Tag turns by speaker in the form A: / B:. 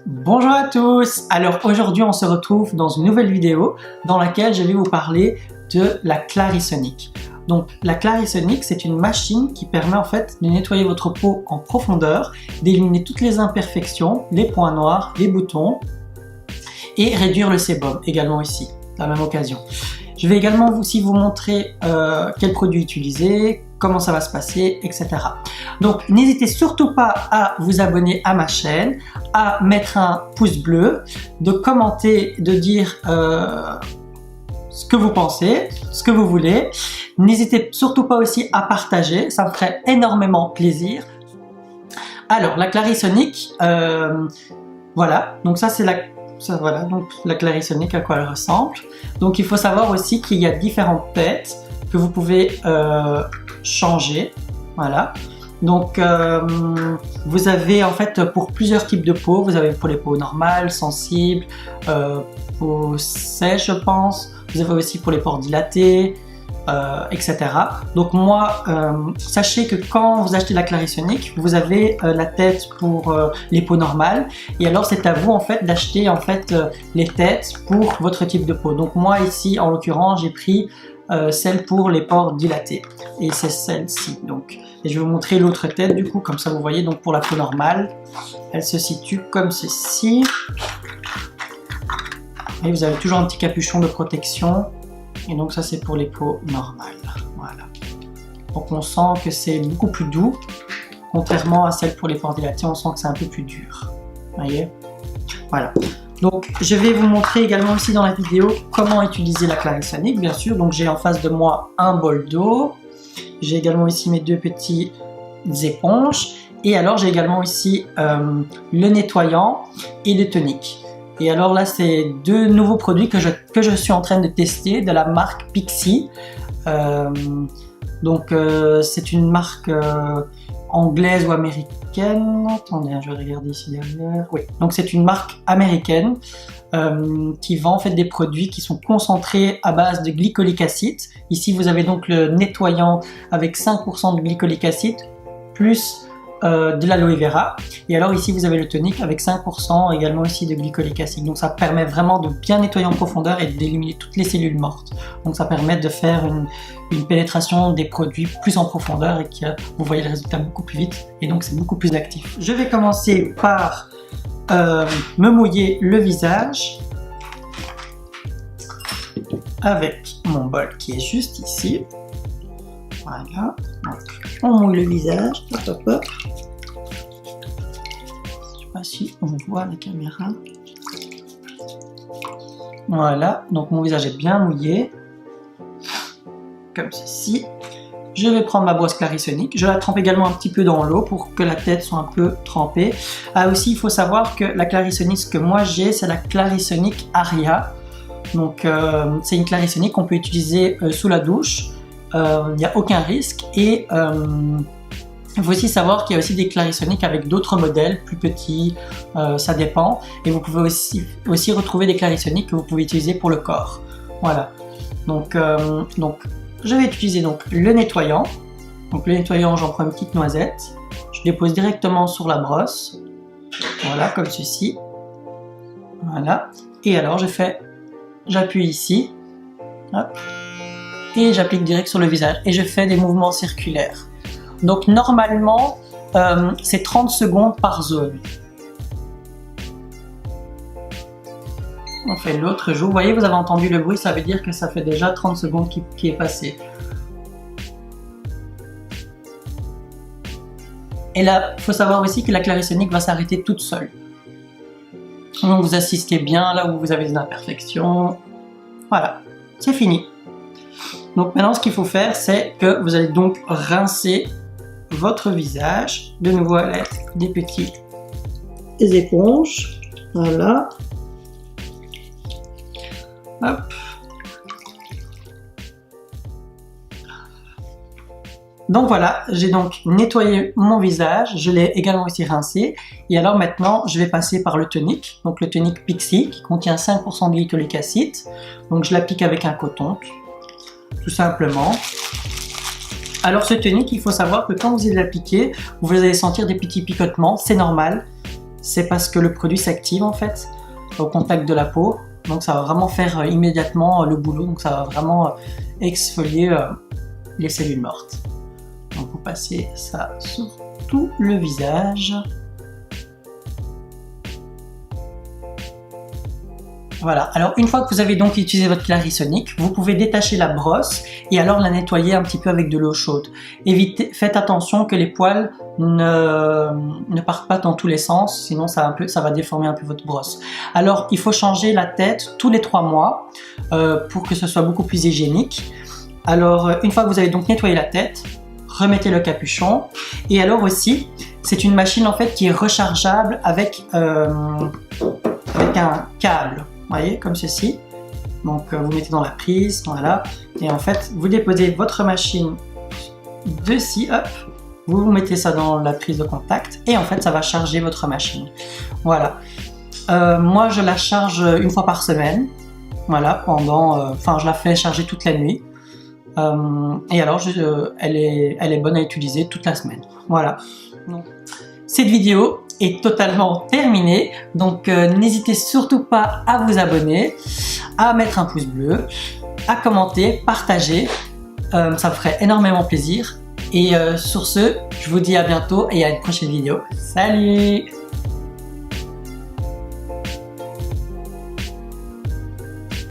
A: Bonjour à tous! Alors aujourd'hui on se retrouve dans une nouvelle vidéo dans laquelle je vais vous parler de la Clarisonic. Donc la Clarisonic, c'est une machine qui permet en fait de nettoyer votre peau en profondeur, d'éliminer toutes les imperfections, les points noirs, les boutons et réduire le sébum également ici, à la même occasion. Je vais également aussi vous montrer quel produit utiliser, comment ça va se passer, etc. Donc n'hésitez surtout pas à vous abonner à ma chaîne, à mettre un pouce bleu, de commenter, de dire ce que vous pensez, ce que vous voulez. N'hésitez surtout pas aussi à partager, ça me ferait énormément plaisir. Alors la Clarisonic, voilà, donc ça c'est la Clarisonic, à quoi elle ressemble. Donc il faut savoir aussi qu'il y a différentes têtes que vous pouvez changer, voilà. Donc vous avez en fait pour plusieurs types de peau, vous avez pour les peaux normales, sensibles, peau sèche je pense, vous avez aussi pour les pores dilatés, etc. Donc moi, sachez que quand vous achetez la Clarisonic, vous avez la tête pour les peaux normales, et alors c'est à vous en fait d'acheter en fait les têtes pour votre type de peau. Donc moi ici en l'occurrence j'ai pris celle pour les pores dilatés, et c'est celle-ci. Donc et je vais vous montrer l'autre tête du coup, comme ça vous voyez. Donc pour la peau normale, elle se situe comme ceci, et vous avez toujours un petit capuchon de protection. Et donc ça c'est pour les peaux normales, voilà. Donc on sent que c'est beaucoup plus doux, contrairement à celle pour les pores dilatés, on sent que c'est un peu plus dur, vous voyez. Voilà. Donc je vais vous montrer également aussi dans la vidéo comment utiliser la Clarisonic, bien sûr. Donc j'ai en face de moi un bol d'eau, j'ai également ici mes deux petites éponges, et alors j'ai également ici le nettoyant et le tonique. Et alors là, c'est deux nouveaux produits que je suis en train de tester de la marque Pixi. C'est une marque anglaise ou américaine. Attendez, je vais regarder ici derrière. Oui, donc c'est une marque américaine qui vend en fait des produits qui sont concentrés à base de glycolique acide. Ici, vous avez donc le nettoyant avec 5% de glycolique acide plus de l'aloe vera, et alors ici vous avez le tonique avec 5% également ici de glycolique acide. Donc ça permet vraiment de bien nettoyer en profondeur et d'éliminer toutes les cellules mortes. Donc ça permet de faire une pénétration des produits plus en profondeur, et que vous voyez le résultat beaucoup plus vite, et donc c'est beaucoup plus actif. Je vais commencer par me mouiller le visage avec mon bol qui est juste ici. Voilà, donc on mouille le visage, hop hop hop. Je sais pas si on voit la caméra. Voilà, donc mon visage est bien mouillé, comme ceci. Je vais prendre ma brosse Clarisonic, je la trempe également un petit peu dans l'eau pour que la tête soit un peu trempée. Ah aussi, il faut savoir que la Clarisonic, ce que moi j'ai, c'est la Clarisonic Aria. Donc c'est une Clarisonic qu'on peut utiliser sous la douche. Il n'y a aucun risque, et il faut aussi savoir qu'il y a aussi des Clarisonic avec d'autres modèles plus petits, ça dépend, et vous pouvez aussi retrouver des Clarisonic que vous pouvez utiliser pour le corps. Voilà, donc je vais utiliser donc le nettoyant. Donc le nettoyant, j'en prends une petite noisette, je dépose directement sur la brosse, voilà, comme ceci, voilà, et alors j'appuie ici, hop, et j'applique direct sur le visage, et je fais des mouvements circulaires. Donc normalement c'est 30 secondes par zone. On fait l'autre joue. Vous voyez, vous avez entendu le bruit, ça veut dire que ça fait déjà 30 secondes qui est passé. Et là, il faut savoir aussi que la Clarisonic va s'arrêter toute seule. Donc vous assistez bien là où vous avez des imperfections. Voilà, c'est fini. Donc maintenant, ce qu'il faut faire, c'est que vous allez donc rincer votre visage, de nouveau à l'aide des petites éponges, voilà. Hop. Donc voilà, j'ai donc nettoyé mon visage, je l'ai également aussi rincé, et alors maintenant je vais passer par le tonique, donc le tonique Pixi qui contient 5% de glycolique acide. Donc je l'applique avec un coton, tout simplement. Alors ce tonique, il faut savoir que quand vous allez l'appliquer, vous allez sentir des petits picotements, c'est normal. c'est parce que le produit s'active en fait au contact de la peau. Donc ça va vraiment faire immédiatement le boulot, donc ça va vraiment exfolier les cellules mortes. Donc vous passez ça sur tout le visage. Voilà, alors une fois que vous avez donc utilisé votre Clarisonic, vous pouvez détacher la brosse et alors la nettoyer un petit peu avec de l'eau chaude. Faites attention que les poils ne partent pas dans tous les sens, sinon ça va déformer un peu votre brosse. Alors il faut changer la tête tous les 3 mois pour que ce soit beaucoup plus hygiénique. Alors une fois que vous avez donc nettoyé la tête, remettez le capuchon. Et alors aussi, c'est une machine en fait qui est rechargeable avec un câble. Vous voyez, comme ceci. Donc vous mettez dans la prise, voilà. Et en fait, vous déposez votre machine dessus, hop. Vous mettez ça dans la prise de contact. Et en fait, ça va charger votre machine. Voilà. Moi, je la charge une fois par semaine. Voilà, je la fais charger toute la nuit. Et alors, elle est bonne à utiliser toute la semaine. Voilà. Donc, cette vidéo est totalement terminée, donc n'hésitez surtout pas à vous abonner, à mettre un pouce bleu, à commenter, partager, ça me ferait énormément plaisir. Et sur ce, je vous dis à bientôt et à une prochaine vidéo. Salut!